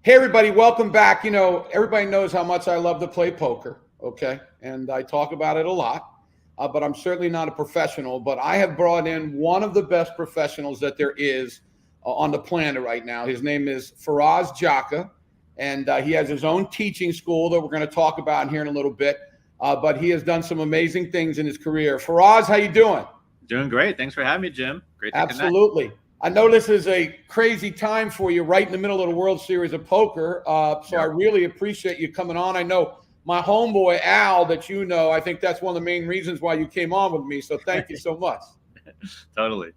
Hey, everybody, welcome back. Everybody knows how much I love to play poker, okay? And I talk about it a lot, but I'm certainly not a professional. But I have brought in one of the best professionals that there is on the planet right now. His name is Faraz Jaka, and he has his own teaching school that we're going to talk about here in a little bit. But he has done some amazing things in his career. Faraz, how you doing? Doing great. Thanks for having me, Jim. Great to Absolutely. connect. I know this is a crazy time for you right in the middle of the World Series of Poker. So I really appreciate you coming on. I know my homeboy, Al, that you know, I think that's one of the main reasons why you came on with me. So thank you so much. Totally.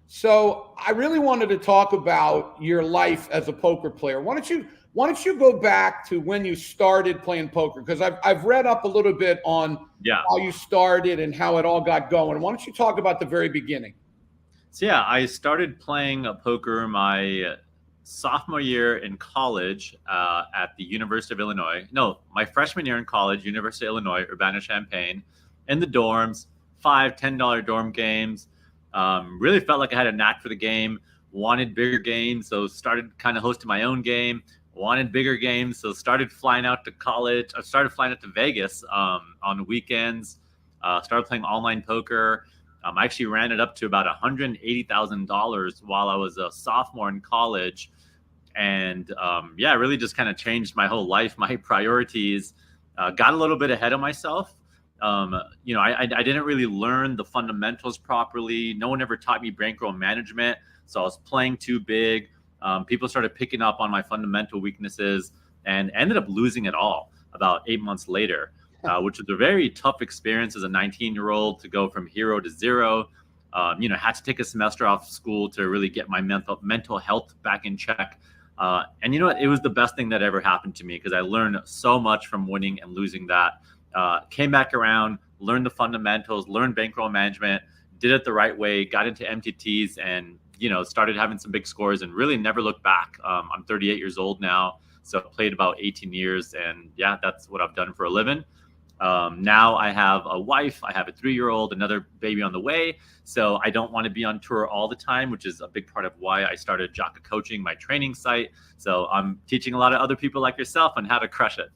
So I really wanted to talk about your life as a poker player. Why don't you go back to when you started playing poker? Because I've read up a little bit on how you started and how it all got going. Why don't you talk about the very beginning? So I started playing poker my sophomore year in college at the University of Illinois. No, my freshman year in college, University of Illinois, Urbana-Champaign, in the dorms, $5, $10 dorm games. Really felt like I had a knack for the game, wanted bigger games, so started kind of hosting my own game, wanted bigger games, so started flying out to college. I started flying out to Vegas on weekends, started playing online poker. I actually ran it up to about $180,000 while I was a sophomore in college. And really just kind of changed my whole life, my priorities, got a little bit ahead of myself. I didn't really learn the fundamentals properly. No one ever taught me bankroll management. So I was playing too big. People started picking up on my fundamental weaknesses and ended up losing it all about 8 months later. Which was a very tough experience as a 19-year-old to go from hero to zero. Had to take a semester off school to really get my mental health back in check. And you know what? It was the best thing that ever happened to me because I learned so much from winning and losing that. Came back around, learned the fundamentals, learned bankroll management, did it the right way, got into MTTs and, started having some big scores and really never looked back. I'm 38 years old now, so played about 18 years. And that's what I've done for a living. Now I have a wife, I have a 3-year-old, another baby on the way. So I don't want to be on tour all the time, which is a big part of why I started Jaka Coaching, my training site. So I'm teaching a lot of other people like yourself on how to crush it.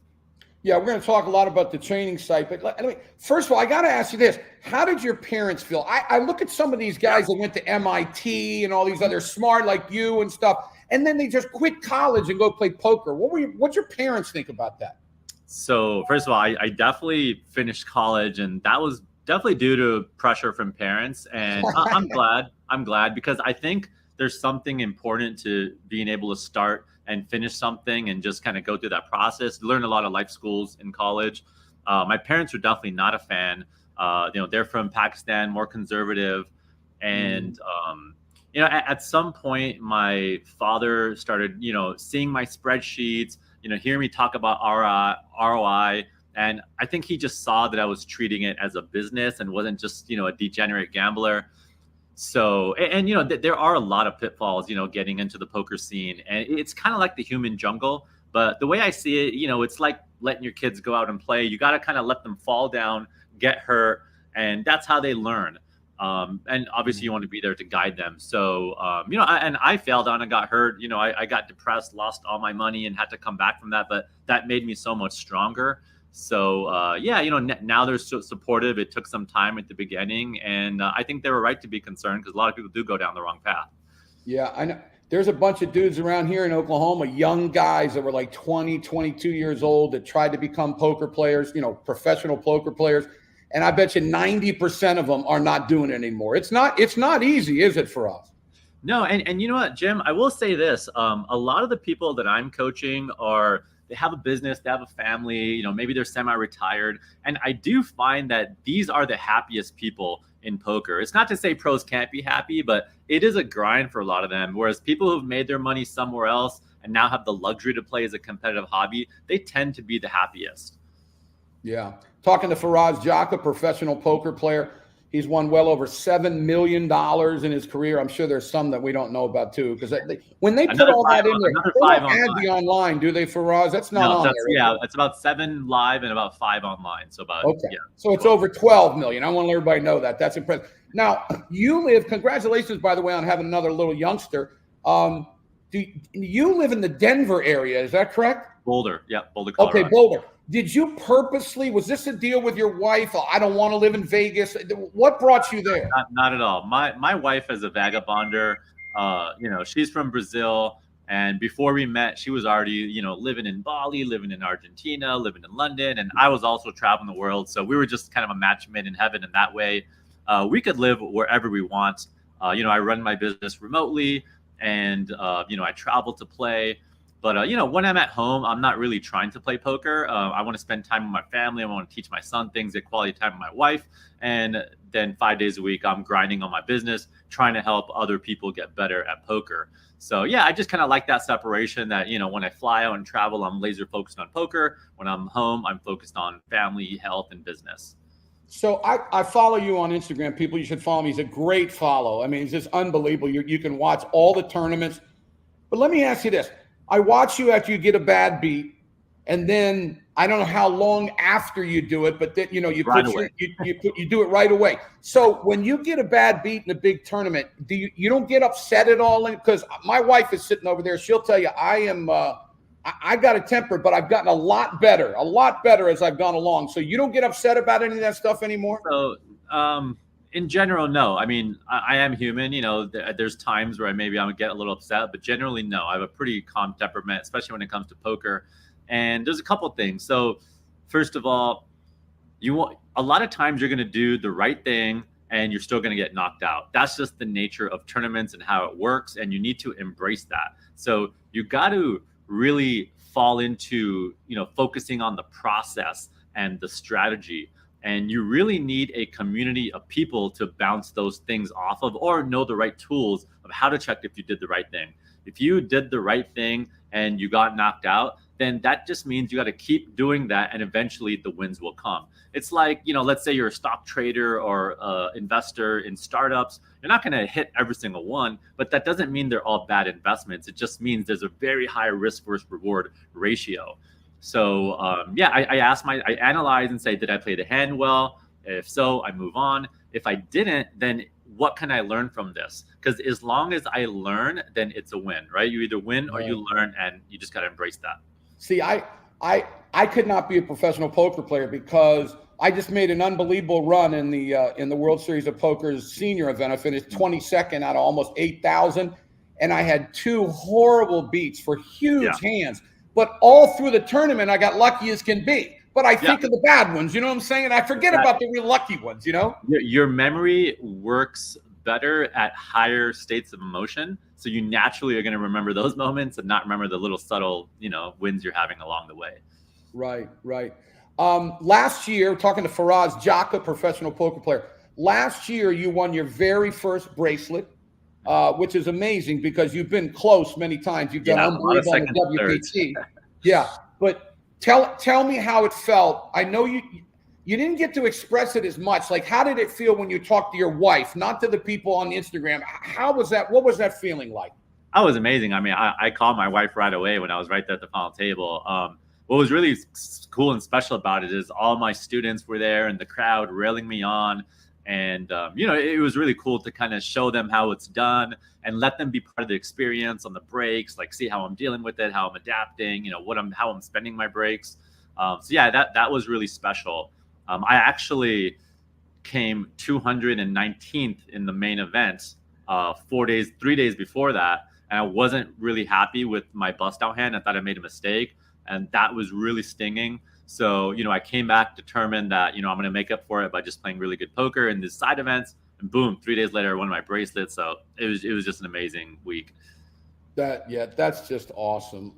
Yeah, we're going to talk a lot about the training site. But first of all, I got to ask you this. How did your parents feel? I look at some of these guys that went to MIT and all these other smart like you and stuff, and then they just quit college and go play poker. What'd your parents think about that? So first of all, I definitely finished college, and that was definitely due to pressure from parents. And I'm glad because I think there's something important to being able to start and finish something and just kind of go through that process. Learn a lot of life schools in college. My parents were definitely not a fan. They're from Pakistan, more conservative. And, at some point, my father started, seeing my spreadsheets, hearing me talk about ROI. And I think he just saw that I was treating it as a business and wasn't just, a degenerate gambler. So, and there are a lot of pitfalls, getting into the poker scene. And it's kind of like the human jungle. But the way I see it, it's like letting your kids go out and play. You got to kind of let them fall down, get hurt. And that's how they learn. And obviously you want to be there to guide them. So, I fell down and got hurt. I got depressed, lost all my money and had to come back from that. But that made me so much stronger. So, now they're so supportive. It took some time at the beginning. And I think they were right to be concerned because a lot of people do go down the wrong path. Yeah, I know. There's a bunch of dudes around here in Oklahoma, young guys that were like 20, 22 years old that tried to become poker players, professional poker players. And I bet you 90% of them are not doing it anymore. It's not easy, is it, for us? No, and you know what, Jim? I will say this. A lot of the people that I'm coaching they have a business, they have a family, maybe they're semi-retired. And I do find that these are the happiest people in poker. It's not to say pros can't be happy, but it is a grind for a lot of them. Whereas people who've made their money somewhere else and now have the luxury to play as a competitive hobby, they tend to be the happiest. Yeah. Talking to Faraz Jaka, professional poker player. He's won well over $7 million in his career. I'm sure there's some that we don't know about too, because when they put all that in there, they don't add the online, do they, Faraz? That's not on there. Yeah, it's about 7 live and about 5 online. So so it's over 12 million. I want to let everybody know that. That's impressive. Now, you live. Congratulations, by the way, on having another little youngster. Do you live in the Denver area? Is that correct? Boulder. Yeah. Boulder, Colorado. Okay, Boulder. Did you purposely, was this a deal with your wife? Oh, I don't want to live in Vegas. What brought you there? Not at all. My wife is a vagabonder. She's from Brazil. And before we met, she was already, living in Bali, living in Argentina, living in London. And I was also traveling the world. So we were just kind of a match made in heaven. And that way we could live wherever we want. I run my business remotely and, I travel to play. But, when I'm at home, I'm not really trying to play poker. I want to spend time with my family. I want to teach my son things, get quality time with my wife. And then 5 days a week, I'm grinding on my business, trying to help other people get better at poker. So, yeah, I just kind of like that separation that, when I fly out and travel, I'm laser focused on poker. When I'm home, I'm focused on family, health, and business. So I follow you on Instagram. People, you should follow me. He's a great follow. I mean, it's just unbelievable. You can watch all the tournaments. But let me ask you this. I watch you after you get a bad beat, and then I don't know how long after you do it, but then you do it right away. So when you get a bad beat in a big tournament, you don't get upset at all? Because my wife is sitting over there. She'll tell you I got a temper, but I've gotten a lot better as I've gone along. So you don't get upset about any of that stuff anymore? So in general, no. I mean, I am human. There's times where maybe I would get a little upset, but generally, no. I have a pretty calm temperament, especially when it comes to poker. And there's a couple things. So first of all, a lot of times you're going to do the right thing and you're still going to get knocked out. That's just the nature of tournaments and how it works. And you need to embrace that. So you got to really fall into, focusing on the process and the strategy. And you really need a community of people to bounce those things off of, or know the right tools of how to check if you did the right thing. If you did the right thing and you got knocked out, then that just means you got to keep doing that, and eventually the wins will come. It's like, let's say you're a stock trader or investor in startups. You're not going to hit every single one, but that doesn't mean they're all bad investments. It just means there's a very high risk versus reward ratio. So I analyze and say, did I play the hand well? If so, I move on. If I didn't, then what can I learn from this? Because as long as I learn, then it's a win, right? You either win or you learn, and you just got to embrace that. See, I could not be a professional poker player because I just made an unbelievable run in the World Series of Poker's senior event. I finished 22nd out of almost 8,000, and I had 2 horrible beats for huge hands. But all through the tournament, I got lucky as can be. But I think of the bad ones, you know what I'm saying? And I forget about the real lucky ones, Your memory works better at higher states of emotion. So you naturally are going to remember those moments and not remember the little subtle, wins you're having along the way. Right. Last year, talking to Faraz Jaka, professional poker player. Last year, you won your very first bracelet, which is amazing because you've been close many times. You've done unbelievable on the WPT. Yeah, but tell me how it felt. I know you didn't get to express it as much. Like, how did it feel when you talked to your wife, not to the people on Instagram? How was that? What was that feeling like? That was amazing. I mean, I called my wife right away when I was right there at the final table. What was really cool and special about it is all my students were there in the crowd railing me on. And, it was really cool to kind of show them how it's done and let them be part of the experience on the breaks, like see how I'm dealing with it, how I'm adapting, how I'm spending my breaks. That was really special. I actually came 219th in the main event 3 days before that. And I wasn't really happy with my bust out hand. I thought I made a mistake, and that was really stinging. So, I came back determined that, I'm going to make up for it by just playing really good poker in these side events. And boom, 3 days later, I won my bracelet. So it was just an amazing week. That's just awesome.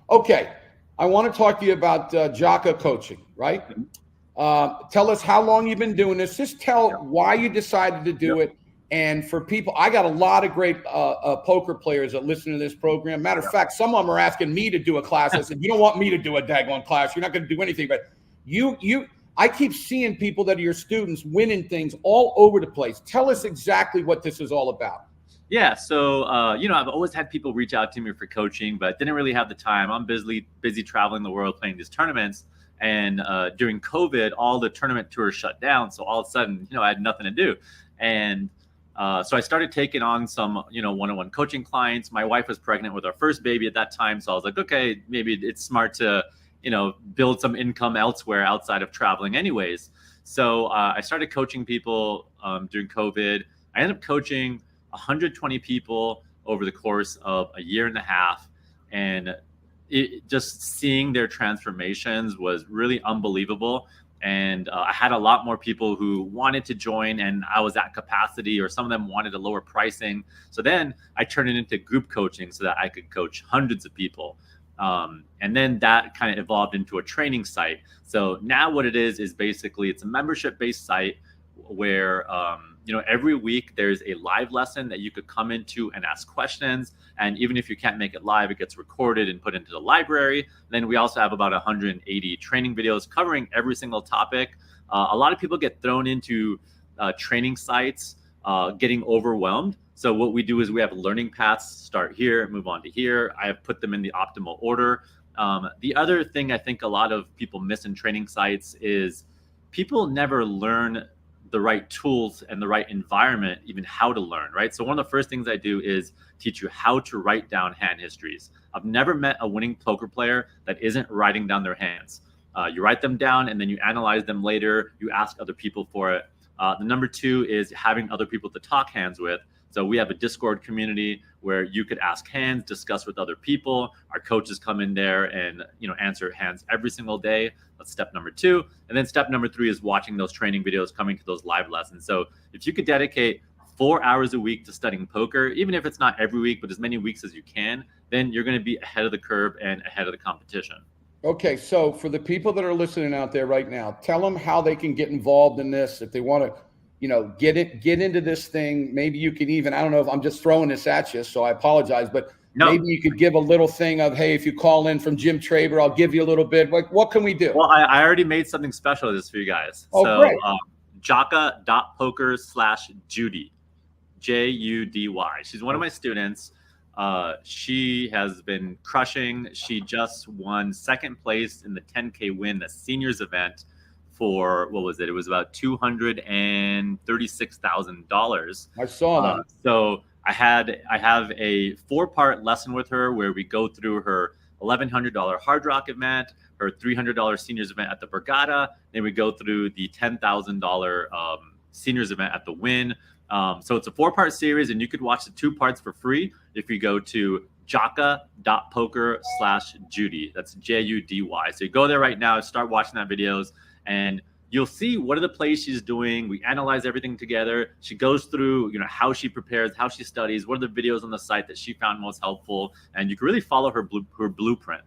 Okay. I want to talk to you about Jaka Coaching, right? Tell us how long you've been doing this. Just tell why you decided to do it. And for people, I got a lot of great poker players that listen to this program. Matter of fact, some of them are asking me to do a class. I said, you don't want me to do a daggone class. You're not going to do anything. But I keep seeing people that are your students winning things all over the place. Tell us exactly what this is all about. Yeah. So, I've always had people reach out to me for coaching, but didn't really have the time. I'm busy traveling the world playing these tournaments. And during COVID, all the tournament tours shut down. So all of a sudden, I had nothing to do. And So I started taking on some, one-on-one coaching clients. My wife was pregnant with our first baby at that time. So I was like, okay, maybe it's smart to, build some income elsewhere outside of traveling anyways. So I started coaching people during COVID. I ended up coaching 120 people over the course of a year and a half. And just seeing their transformations was really unbelievable. And I had a lot more people who wanted to join, and I was at capacity, or some of them wanted a lower pricing. So then I turned it into group coaching so that I could coach hundreds of people. And then that kind of evolved into a training site. So now what it is basically it's a membership-based site where, every week there's a live lesson that you could come into and ask questions. And even if you can't make it live, it gets recorded and put into the library. Then we also have about 180 training videos covering every single topic. A lot of people get thrown into training sites, getting overwhelmed. So what we do is we have learning paths, start here, move on to here. I have put them in the optimal order. The other thing I think a lot of people miss in training sites is people never learn the right tools and the right environment, even how to learn, right? So one of the first things I do is teach you how to write down hand histories. I've never met a winning poker player that isn't writing down their hands. You write them down and then you analyze them later. You ask other people for it. The number two is having other people to talk hands with. So we have a Discord community where you could ask hands, discuss with other people. Our coaches come in there and answer hands every single day. That's step number two. And then step number three is watching those training videos, coming to those live lessons. So if you could dedicate 4 hours a week to studying poker, even if it's not every week, but as many weeks as you can, then you're going to be ahead of the curve and ahead of the competition. Okay, so for the people that are listening out there right now, tell them how they can get involved in this if they want to. Get into this thing. Maybe you can even, I don't know if I'm just throwing this at you, so I apologize, but no. Maybe you could give a little thing of, hey, if you call in from Jim Traber, I'll give you a little bit. Like, what can we do? Well, I already made something special this for you guys. Oh, so, great. Jaka.poker/Judy, Judy. She's one of my students. She has been crushing. She just won second place in the 10K win, the seniors event, for what was it? It was about $236,000. I saw that. So I have a 4-part lesson with her where we go through her $1,100 Hard Rock event, her $300 seniors event at the Borgata. Then we go through the $10,000 seniors event at the Win. So it's a 4-part series, and you could watch the 2 parts for free if you go to jaka.poker/Judy. That's Judy. So you go there right now, start watching that videos, and you'll see what are the plays she's doing. We analyze everything together. She goes through, how she prepares, how she studies, what are the videos on the site that she found most helpful, and you can really follow her blueprint.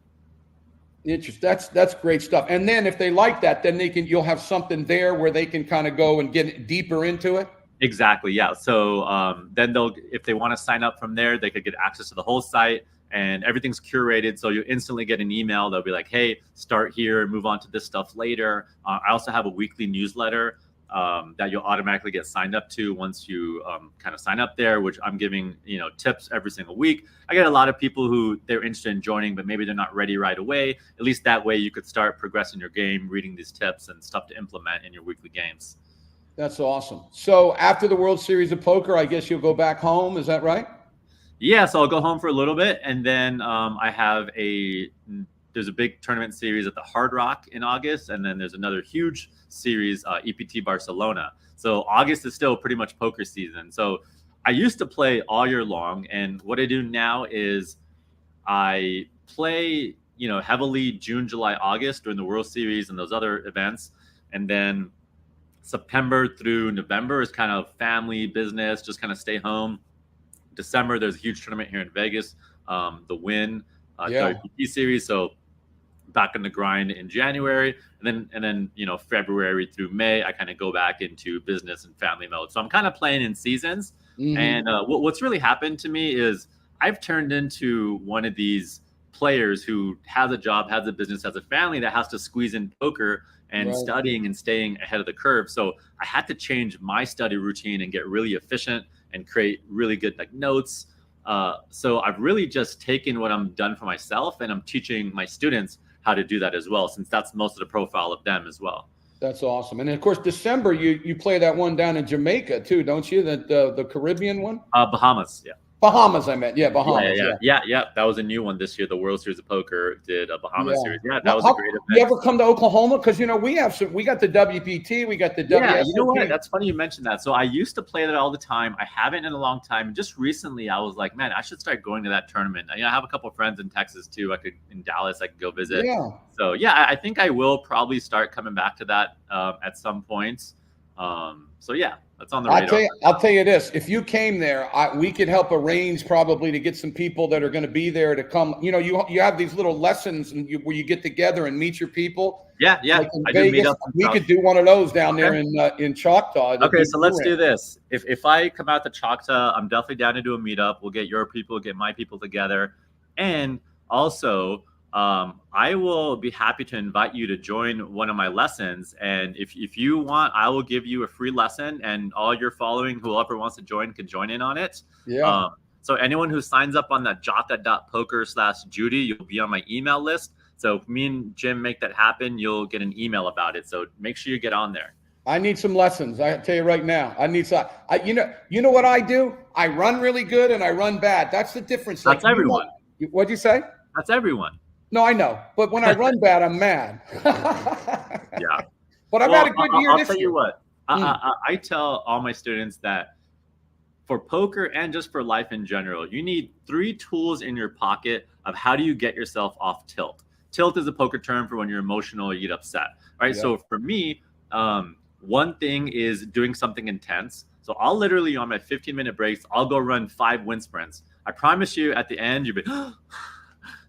Interesting. That's great stuff. And then if they like that, then you'll have something there where they can kind of go and get deeper into it. Exactly. Yeah. So then if they want to sign up from there, they could get access to the whole site. And everything's curated, so you instantly get an email. They'll be like, hey, start here, move on to this stuff later. I also have a weekly newsletter that you'll automatically get signed up to once you kind of sign up there, which I'm giving tips every single week. I get a lot of people who they're interested in joining, but maybe they're not ready right away. At least that way you could start progressing your game, reading these tips and stuff to implement in your weekly games. That's awesome. So after the World Series of Poker, I guess you'll go back home. Is that right? Yeah, so I'll go home for a little bit, and then there's a big tournament series at the Hard Rock in August, and then there's another huge series, EPT Barcelona. So August is still pretty much poker season. So I used to play all year long, and what I do now is I play, heavily June, July, August during the World Series and those other events, and then September through November is kind of family business, just kind of stay home. December, there's a huge tournament here in Vegas, the Win WPT series. So back in the grind in January, and then February through May, I kind of go back into business and family mode. So I'm kind of playing in seasons. Mm-hmm. And what's really happened to me is I've turned into one of these players who has a job, has a business, has a family that has to squeeze in poker and studying and staying ahead of the curve. So I had to change my study routine and get really efficient and create really good notes. So I've really just taken what I'm done for myself, and I'm teaching my students how to do that as well, since that's most of the profile of them as well. That's awesome. And then, of course, December, you play that one down in Jamaica too, don't you? The Caribbean one? Bahamas, yeah. Bahamas, I meant. Yeah, Bahamas. Yeah. That was a new one this year. The World Series of Poker did a Bahamas series. Yeah, that was a great event. You ever come to Oklahoma? Because we got the WPT, we got the WSOP. Yeah, you know what? That's funny you mentioned that. So I used to play that all the time. I haven't in a long time. Just recently, I was like, man, I should start going to that tournament. I have a couple of friends in Texas too. In Dallas, I could go visit. Yeah. So yeah, I think I will probably start coming back to that at some points. So yeah, that's on the radar. I'll tell you this: if you came there, we could help arrange probably to get some people that are going to be there to come. You have these little lessons where you get together and meet your people. Yeah. Like in Vegas, we could do one of those down there in Choctaw. Okay, so let's do this. If I come out to Choctaw, I'm definitely down to do a meetup. We'll get your people, get my people together, and also. I will be happy to invite you to join one of my lessons. And if you want, I will give you a free lesson, and all your following, whoever wants to join, can join in on it. Yeah. So anyone who signs up on that jaka.poker/Judy, you'll be on my email list. So if me and Jim make that happen, you'll get an email about it. So make sure you get on there. I need some lessons. I tell you right now, I need some. You know what I do? I run really good and I run bad. That's the difference. That's everyone. What'd you say? That's everyone. No, I know. But when I run bad, I'm mad. Yeah. But I've had a good year this year. I'll tell you what. I tell all my students that for poker and just for life in general, you need 3 tools in your pocket of how do you get yourself off tilt. Tilt is a poker term for when you're emotional or you get upset, right? Yeah. So for me, one thing is doing something intense. So I'll literally, on my 15-minute breaks, I'll go run 5 wind sprints. I promise you at the end, you'll be...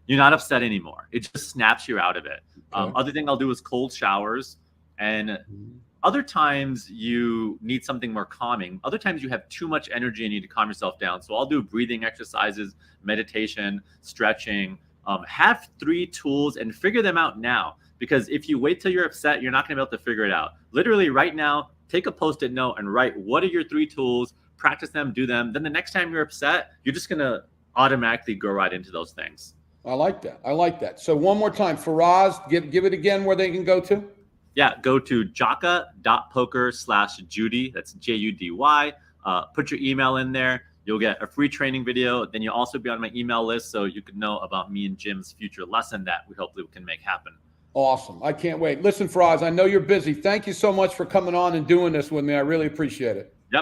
You're not upset anymore. It just snaps you out of it. Okay. Other thing I'll do is cold showers. And other times you need something more calming. Other times you have too much energy and you need to calm yourself down. So I'll do breathing exercises, meditation, stretching. Have 3 tools and figure them out now. Because if you wait till you're upset, you're not going to be able to figure it out. Literally right now, take a Post-it note and write, what are your 3 tools? Practice them, do them. Then the next time you're upset, you're just going to automatically go right into those things. I like that. So one more time, Faraz, give it again where they can go to. Yeah, go to jaka.poker/Judy. That's JUDY. Put your email in there. You'll get a free training video. Then you'll also be on my email list so you can know about me and Jim's future lesson that we hopefully can make happen. Awesome. I can't wait. Listen, Faraz, I know you're busy. Thank you so much for coming on and doing this with me. I really appreciate it.